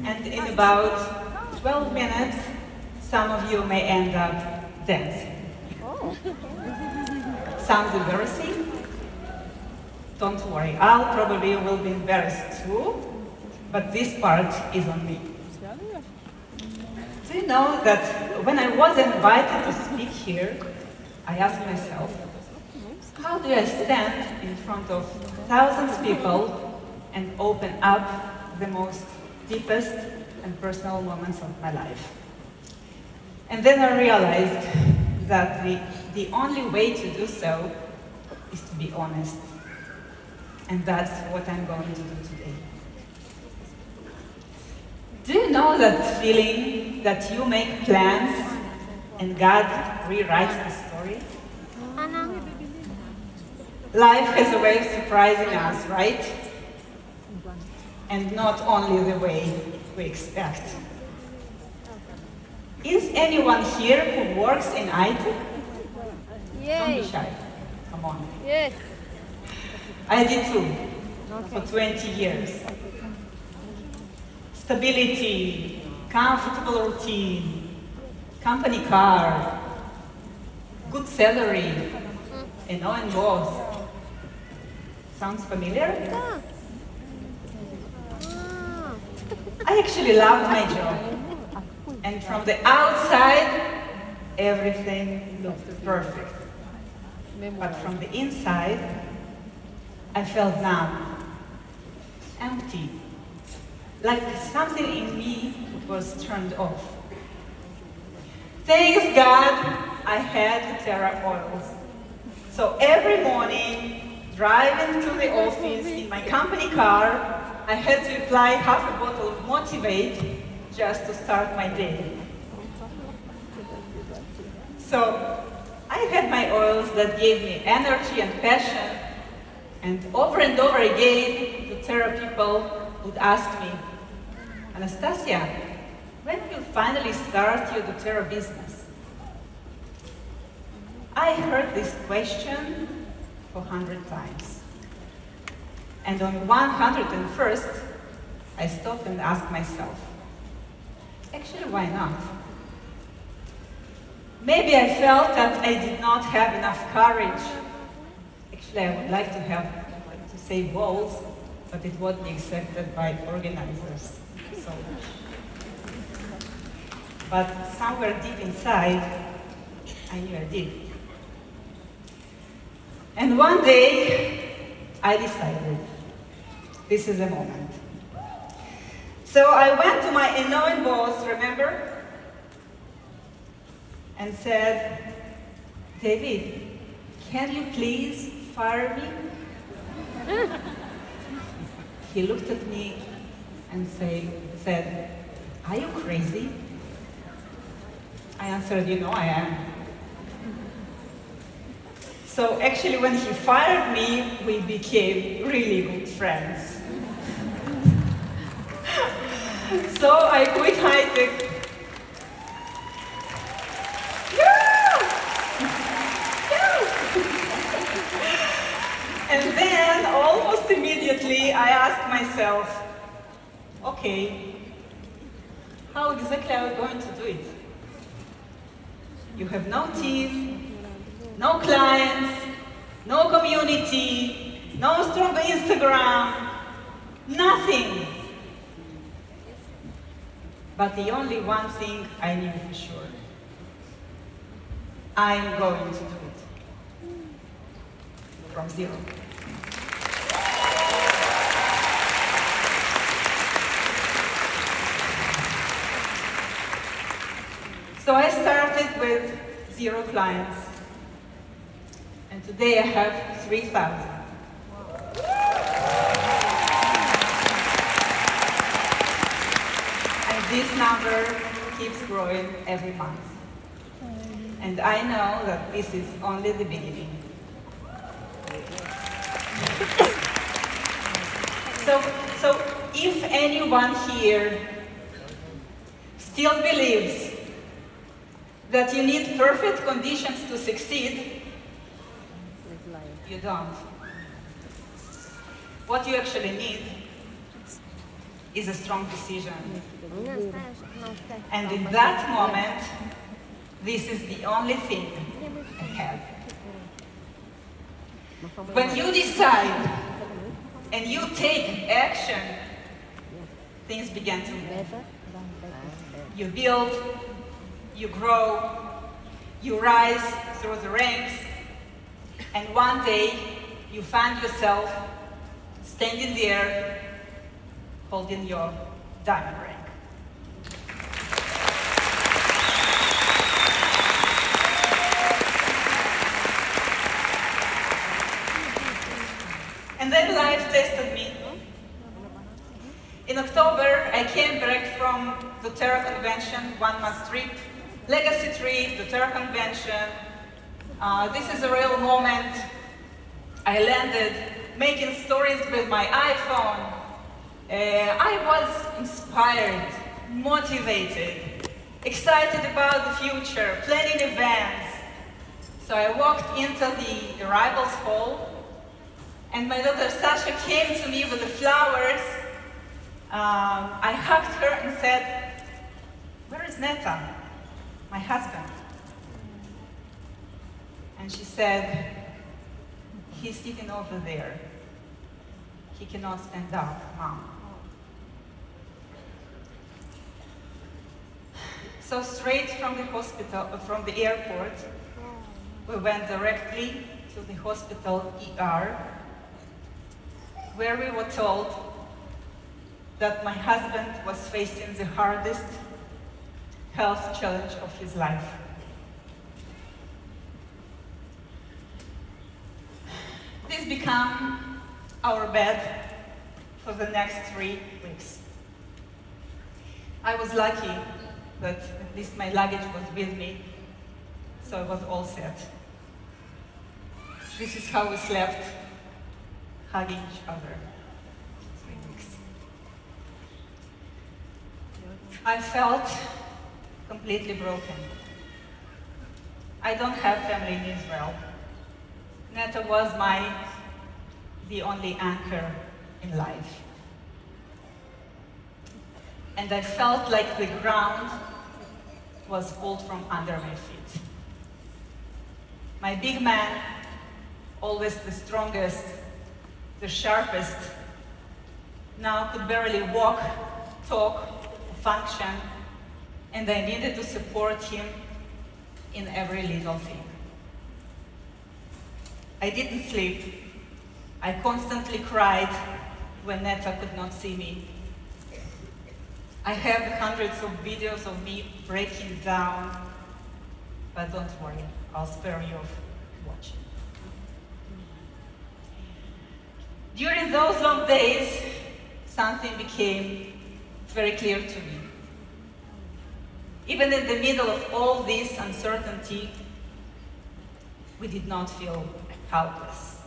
and in about 12 minutes, some of you may end up dancing. Sounds embarrassing? Don't worry, I'll probably will be embarrassed too, but this part is on me. Do you know that when I was invited to speak here, I asked myself, how do I stand in front of thousands of people and open up the most deepest and personal moments of my life? And then I realized that the only way to do so is to be honest. And that's what I'm going to do today. Do you know that feeling that you make plans and God rewrites the story? Life has a way of surprising us, right? And not only the way we expect. Is anyone here who works in IT? Don't be shy. Come on. Yes. I did too, for 20 years. Stability, comfortable routine, company car, good salary, an own boss. Sounds familiar? I actually love my job. And from the outside, everything looked perfect. But from the inside, I felt numb, empty, like something in me was turned off. Thanks God, I had Terra oils. So every morning, driving to the office in my company car, I had to apply half a bottle of Motivate just to start my day. So I had my oils that gave me energy and passion, and over again, the Terra people would ask me, Anastassia, when will you finally start your doTERRA business? I heard this question 400 times. And on 101st, I stopped and asked myself, actually, why not? Maybe I felt that I did not have enough courage. Actually, I would like to say balls, but it won't be accepted by organizers. So, but somewhere deep inside, I knew I did. And one day, I decided, this is the moment. So I went to my annoying boss, remember? And said, David, can you please fire me? He looked at me and said, are you crazy? I answered, you know I am. So actually when he fired me, we became really good friends. So I quit high-tech. And then, almost immediately, I asked myself, okay, how exactly are we going to do it? You have no team, no clients, no community, no strong Instagram, nothing. But the only one thing I knew for sure, I'm going to do it. From zero. So I started with 0 clients, and today I have 3,000. And this number keeps growing every month. And I know that this is only the beginning. So if anyone here still believes that you need perfect conditions to succeed, you don't. What you actually need is a strong decision. And in that moment, this is the only thing I had. When you decide and you take action, things begin to move. You build, you grow, you rise through the ranks, and one day you find yourself standing there holding your diamond ring. And then life tested me. In October, I came back from the Terra Convention, 1 month trip, legacy trip, the Terra Convention. This is a real moment. I landed making stories with my iPhone. I was inspired, motivated, excited about the future, planning events. So I walked into the arrivals hall, and my daughter Sasha came to me with the flowers. I hugged her and said, "Where is Neta, my husband?" And she said, "He's sitting over there. He cannot stand up, Mom." So straight from the hospital, from the airport, we went directly to the hospital ER, where we were told that my husband was facing the hardest health challenge of his life. This became our bed for the next 3 weeks. I was lucky that at least my luggage was with me, so it was all set. This is how we slept, hugging each other. 3 weeks. I felt completely broken. I don't have family in Israel. Neta was the only anchor in life. And I felt like the ground was pulled from under my feet. My big man, always the strongest, the sharpest, now could barely walk, talk, function, and I needed to support him in every little thing. I didn't sleep. I constantly cried when Neta could not see me. I have hundreds of videos of me breaking down, but don't worry, I'll spare you of watching. During those long days, something became very clear to me. Even in the middle of all this uncertainty, we did not feel helpless.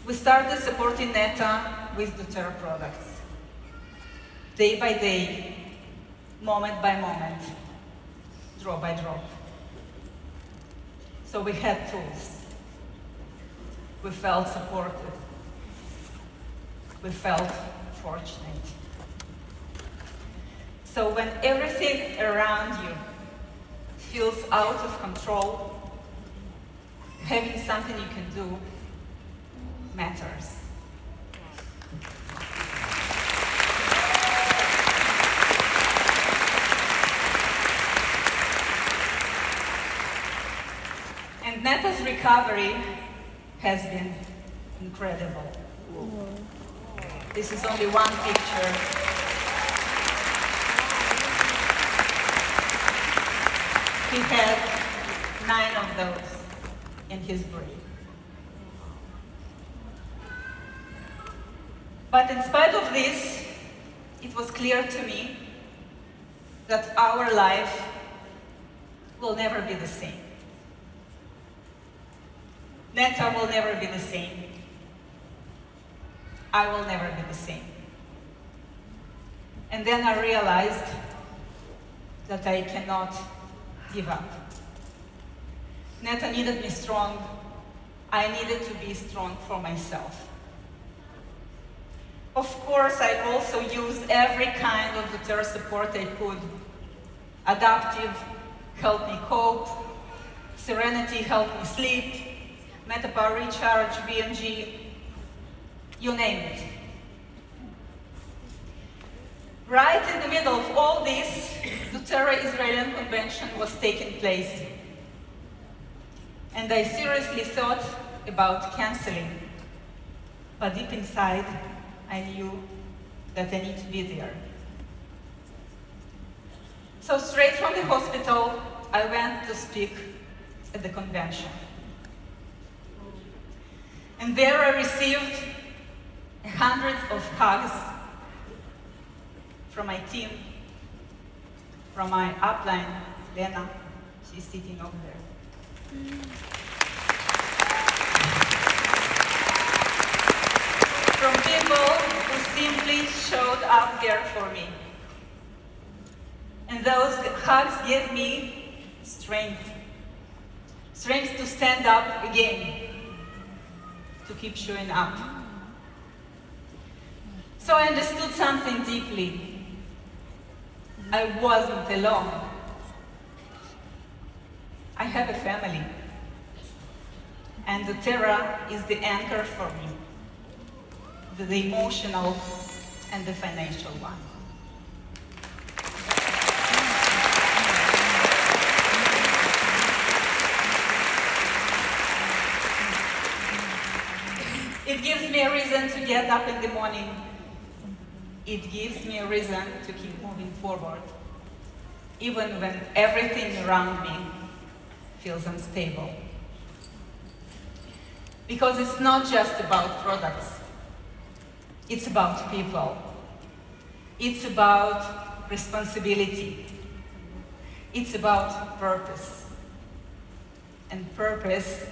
We started supporting Neta with the Terra products. Day by day, moment by moment, drop by drop. So we had tools. We felt supported. We felt fortunate. So when everything around you feels out of control, having something you can do matters. And Neta's recovery has been incredible. This is only one picture. He had 9 of those in his brain. But in spite of this, it was clear to me that our life will never be the same. Neta will never be the same. I will never be the same. And then I realized that I cannot give up. Neta needed me strong. I needed to be strong for myself. Of course, I also used every kind of doTERRA support I could. Adaptive helped me cope, Serenity helped me sleep, Metapower Recharge, BMG, you name it. Right in the middle of all this, doTERRA Israeli Convention was taking place. And I seriously thought about canceling. But deep inside, I knew that I need to be there. So straight from the hospital, I went to speak at the convention. And there I received 100 of hugs from my team, from my upline, Lena, she's sitting over there. From people who simply showed up there for me. And those hugs gave me strength. Strength to stand up again, to keep showing up. So I understood something deeply. I wasn't alone. I have a family. And doTERRA is the anchor for me, the emotional and the financial one. It gives me a reason to get up in the morning. It gives me a reason to keep moving forward, even when everything around me feels unstable. Because it's not just about products. It's about people. It's about responsibility. It's about purpose. And purpose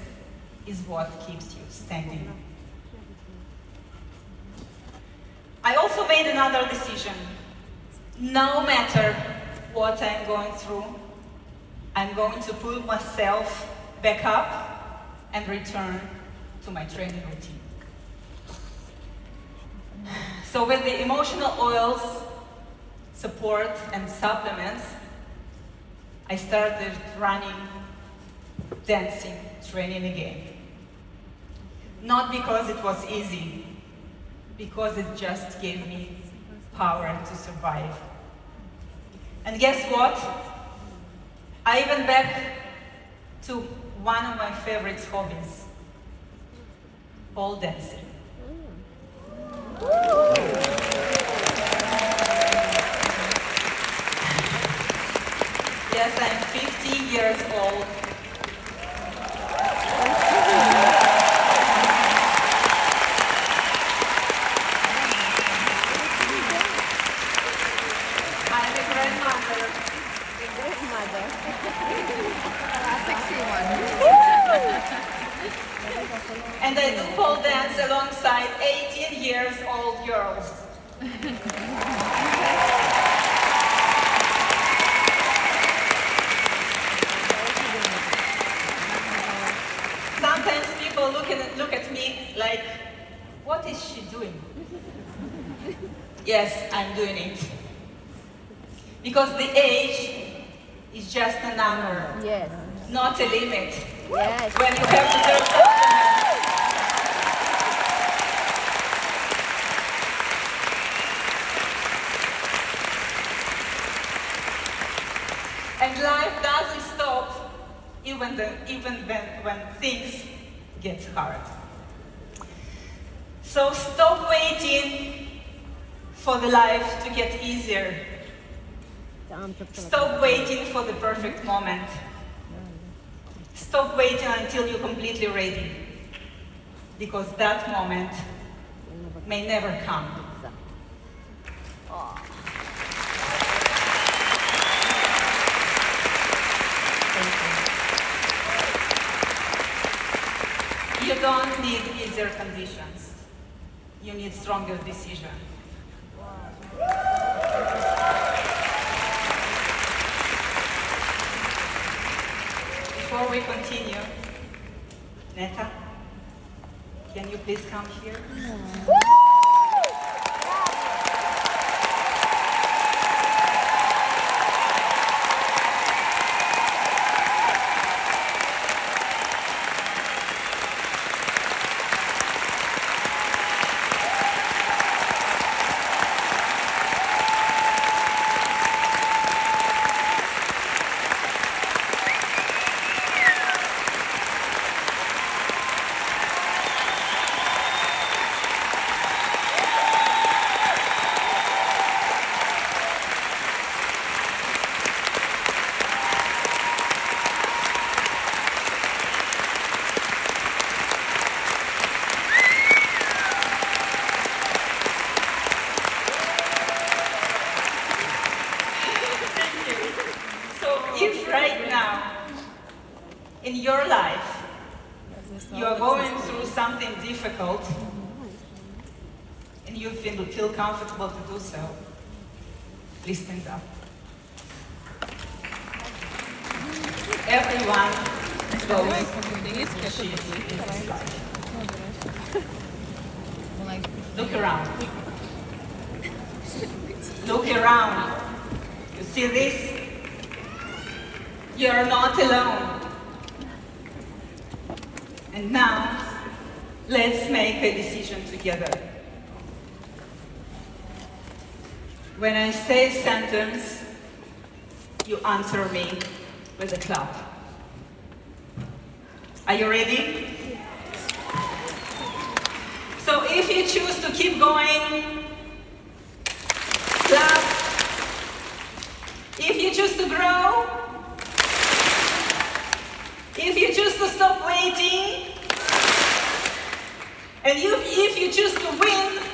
is what keeps you standing. I also made another decision. No matter what I'm going through, I'm going to pull myself back up and return to my training routine. So with the emotional oils, support, and supplements, I started running, dancing, training again. Not because it was easy, because it just gave me power to survive. And guess what? I went back to one of my favorite hobbies, pole dancing. Yes, I'm 50 years old. I'm a grandmother. And I do pole dance alongside 18 years old girls. Sometimes people look at me like, what is she doing? Yes, I'm doing it. Because the age is just a number, Yes. not a limit. Yes. When you have to do something. And life doesn't stop even when things get hard. So stop waiting for the life to get easier. Stop waiting for the perfect moment. Stop waiting until you're completely ready, because that moment may never come. You don't need easier conditions. You need stronger decision. Before we continue, Neta, can you please come here? in your life you are going through something difficult and you feel comfortable to do so, please stand up. Everyone goes through shit in this life. Look around. Look around. You see this? You are not alone. And now, let's make a decision together. When I say a sentence, you answer me with a clap. Are you ready? So if you choose to keep going, clap. If you choose to grow, if you choose to stop waiting, and if you choose to win,